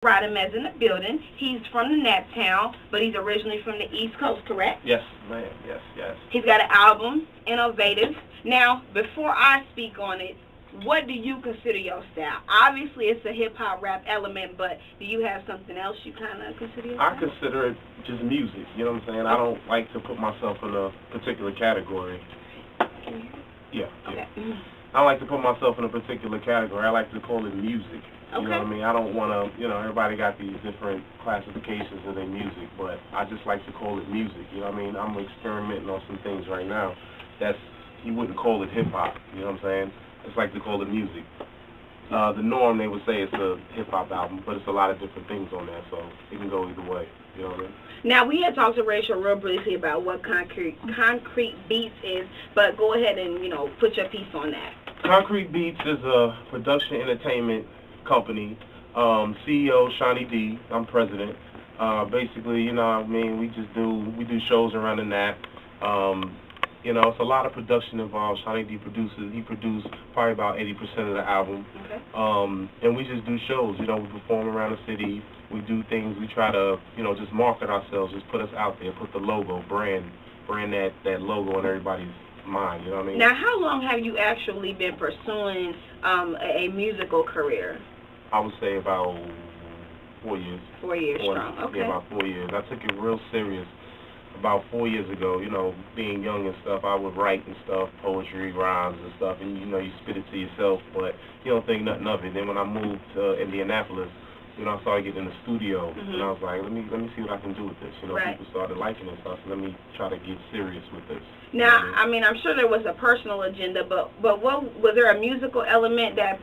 Radamez in the building. He's from the Naptown, but he's originally from the East Coast, correct? Yes, ma'am. Yes. He's got an album, Innovative. Now, before I speak on it, what do you consider your style? Obviously, it's a hip-hop rap element, but do you have something else you kind of consider your style? I consider it just music, you know what I'm saying? I don't like to put myself in a particular category. Yeah. Okay. I don't like to put myself in a particular category. I like to call it music. You know what I mean? I don't want to, everybody got these different classifications of their music, but I just like to call it music. You know what I mean? I'm experimenting on some things right now you wouldn't call it hip-hop, you know what I'm saying? It's like to call it music. The norm, they would say it's a hip-hop album, but it's a lot of different things on there, so it can go either way, you know what I mean? Now, we had talked to Rachel real briefly about what Concrete Beats is, but go ahead and, put your piece on that. Concrete Beats is a production entertainment company. CEO Shawnee D. I'm president. Basically, we do shows around the Nap. It's a lot of production involved. Shawnee D produces. He produced probably about 80% of the album. Okay. And we just do shows. We perform around the city. We do things. We try to, just market ourselves, just put us out there, put the logo, brand that logo in everybody's mind. You know what I mean? Now, how long have you actually been pursuing a musical career? I would say about 4 years. 4 years strong, okay. Yeah, about 4 years. I took it real serious about 4 years ago. Being young and stuff, I would write and stuff, poetry, rhymes and stuff, and you spit it to yourself, but you don't think nothing of it. Then when I moved to Indianapolis, I started getting in the studio, and I was like, let me see what I can do with this. Right. People started liking it, so let me try to get serious with this. Now, I'm sure there was a personal agenda, but what was there a musical element that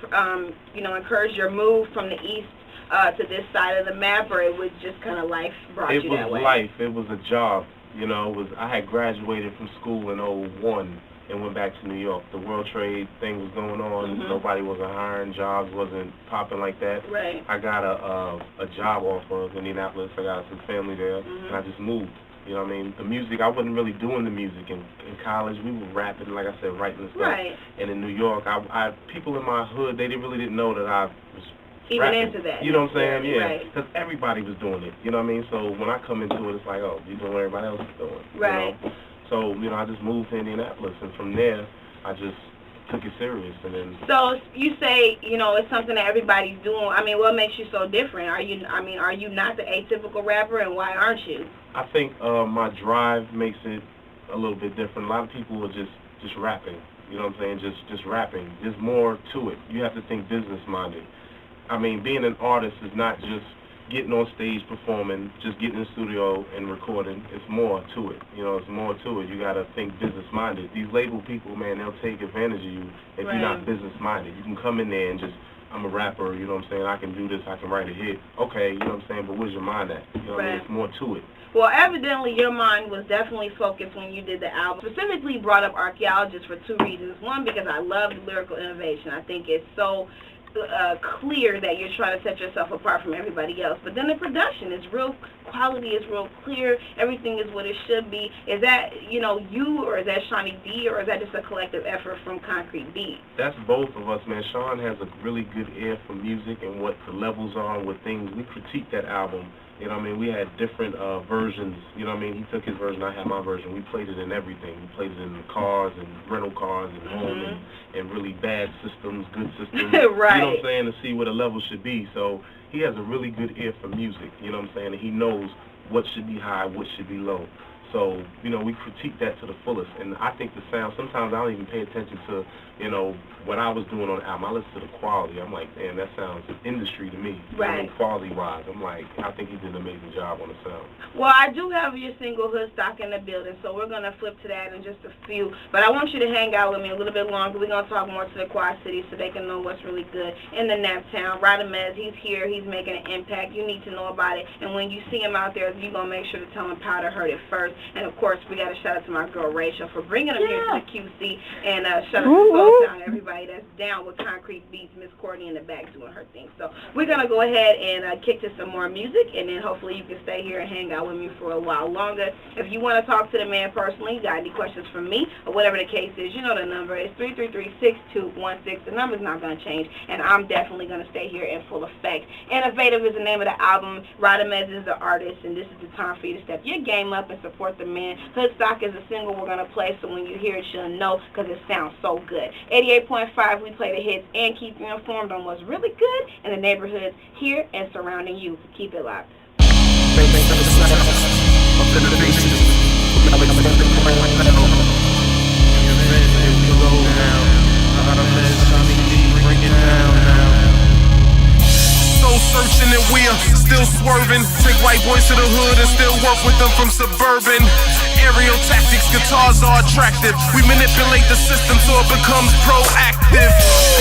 encouraged your move from the east to this side of the map, or it was just kind of life brought you that way? It was life. It was a job. I had graduated from school in '01 and went back to New York. The World Trade thing was going on. Nobody wasn't hiring. Jobs wasn't popping like that. Right. I got a job offer in Indianapolis. I got some family there, and I just moved. You know what I mean? The music, I wasn't really doing the music in college. We were rapping, like I said, writing and stuff. Right. And in New York, I people in my hood, they really didn't know that I was even rapping. Into that. You know what I'm saying? Yeah. Right. Because everybody was doing it. You know what I mean? So when I come into it, it's like, oh, you doing what everybody else is doing. Right. So, I just moved to Indianapolis, and from there, I just took it serious. And then. So you say, it's something that everybody's doing. What makes you so different? Are you not the atypical rapper, and why aren't you? I think my drive makes it a little bit different. A lot of people are just rapping. You know what I'm saying? Just rapping. There's more to it. You have to think business-minded. Being an artist is not just getting on stage performing, just getting in the studio and recording. It's more to it. It's more to it. You got to think business-minded. These label people, man, they'll take advantage of you if you're not business-minded. You can come in there and just, I'm a rapper, you know what I'm saying, I can do this, I can write a hit. Okay, you know what I'm saying, but where's your mind at? You know what I mean? It's more to it. Well, evidently your mind was definitely focused when you did the album. Specifically brought up Archaeologist for two reasons. One, because I love the lyrical innovation. I think it's so clear that you're trying to set yourself apart from everybody else. But then the production is real, quality is real clear, everything is what it should be. Is that, you, or is that Shawnee D, or is that just a collective effort from Concrete Beats? That's both of us, man. Sean has a really good ear for music and what the levels are and what things. We critiqued that album. You know what I mean? We had different versions. You know what I mean? He took his version, I had my version. We played it in everything. We played it in cars and rental cars and home and really bad systems, good systems. Right. You know what I'm saying? To see what a level should be. So he has a really good ear for music. You know what I'm saying? And he knows what should be high, what should be low. So, we critique that to the fullest. And I think the sound, sometimes I don't even pay attention to, what I was doing on the album. I listen to the quality. I'm like, damn, that sounds industry to me. Right. Quality-wise. I'm like, I think he did an amazing job on the sound. Well, I do have your single Hood Stock in the building, so we're going to flip to that in just a few. But I want you to hang out with me a little bit longer. We're going to talk more to the Quad City so they can know what's really good in the Naptown. Radamez, he's here. He's making an impact. You need to know about it. And when you see him out there, you're going to make sure to tell him Powder heard it first. And, of course, we got to shout out to my girl Rachel for bringing them here to the QC. And shout out to Soultown, everybody that's down with Concrete Beats, Miss Courtney in the back doing her thing. So we're going to go ahead and kick to some more music, and then hopefully you can stay here and hang out with me for a while longer. If you want to talk to the man personally, you got any questions from me, or whatever the case is, you know the number is 333-6216. The number's not going to change, and I'm definitely going to stay here in full effect. Innovative is the name of the album. Radamez is the artist, and this is the time for you to step your game up and support the man. Hoodstock is a single we're going to play, so when you hear it, you'll know, because it sounds so good. 88.5, we play the hits and keep you informed on what's really good in the neighborhoods here and surrounding you. Keep it locked. Searching and we are still swerving. Take white boys to the hood and still work with them from suburban. Aerial tactics, guitars are attractive. We manipulate the system so it becomes proactive.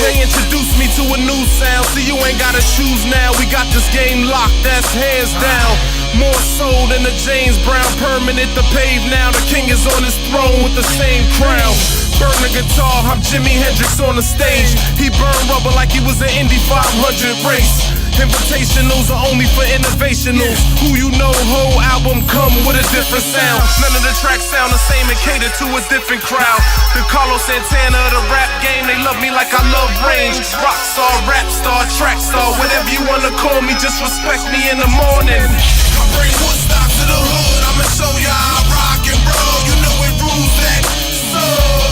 They introduced me to a new sound, so you ain't gotta choose now. We got this game locked, that's hands down. More soul than the James Brown, permanent the pave now. The king is on his throne with the same crown. Burn the guitar, I'm Jimi Hendrix on the stage. He burned rubber like he was an Indy 500 race. Invitationals are only for innovationals. Who you know, whole album come with a different sound. None of the tracks sound the same and cater to a different crowd. The Carlos Santana of the rap game, they love me like I love range. Rock star, rap star, track star, whatever you wanna call me, just respect me in the morning. I bring Woodstock to the hood, I'ma show ya I rock and roll. You know it rules that. So,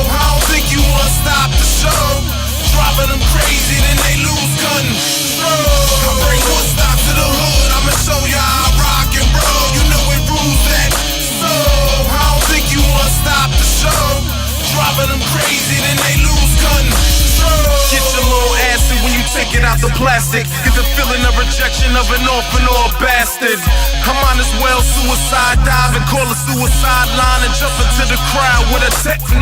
I don't think you wanna stop the show. Driving them crazy, then they lose control. I bring Woodstock to the hood, I'ma show ya I rock and roll. You know it rules that. So, I don't think you wanna stop the show. Driving them crazy, then they lose control. Get your little acid when you take it out the plastic. Get the feeling of rejection of an orphan or a bastard. I might as well suicide dive and call a suicide line and jump into the crowd with a Tech 9.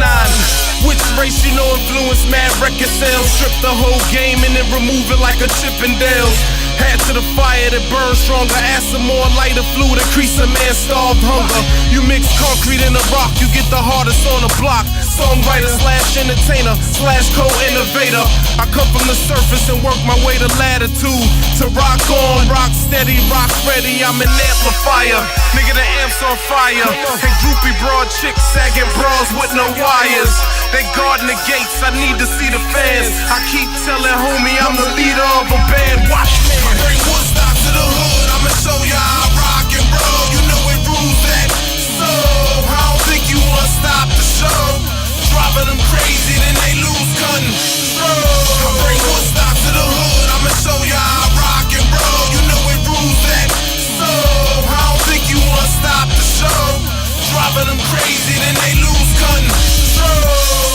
Which race you know influence mad record sales? Strip the whole game and then remove it like a Chippendales. Head to the fire that burns stronger. Add some more lighter fluid, increase a man's starved hunger. You mix concrete in a rock, you get the hardest on the block. Songwriter slash entertainer slash co-innovator. I come from the surface and work my way to latitude. To rock on, rock steady, rock ready, I'm an amplifier. Nigga, the amp's on fire. And groupie broad chicks sagging bras with no wires. They guarding the gates, I need to see the fans. I keep telling homie I'm the leader of a band. Watch me. I bring Woodstock to the hood, I'ma show ya I rock and roll. You know it rules that. So, I don't think you wanna stop the show. Driving them crazy, then they lose control. I bring Woodstock to the hood, I'ma show ya I rock and roll. You know it rules that. So, I don't think you wanna stop the show. Driving them crazy, then they lose control.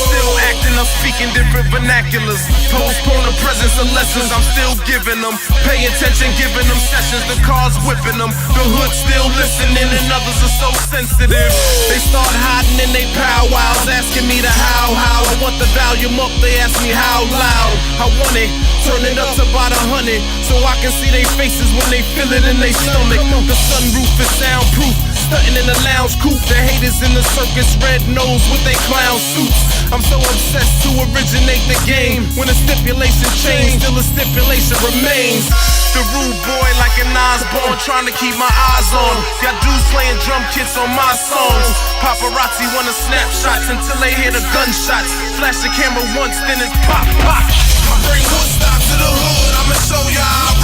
Still acting up, speaking different vernaculars. Postpone the presence of lessons, I'm still giving them. Pay attention, giving them sessions, the cars whipping them. The hood still listening and others are so sensitive. They start hiding in they powwows, asking me to how. I want the volume up, they ask me how loud. I want it, turn it up to about 100, so I can see their faces when they feel it in their stomach. The sunroof is soundproof. Stunting in the lounge coupe, the haters in the circus, red nose with they clown suits. I'm so obsessed to originate the game. When a stipulation changed, still a stipulation remains. The rude boy like an Osborne, trying to keep my eyes on. Got dudes playing drum kits on my songs. Paparazzi wanna snapshots until they hear the gunshots. Flash the camera once, then it's pop, pop. I bring Woodstock to the hood, I'ma show ya I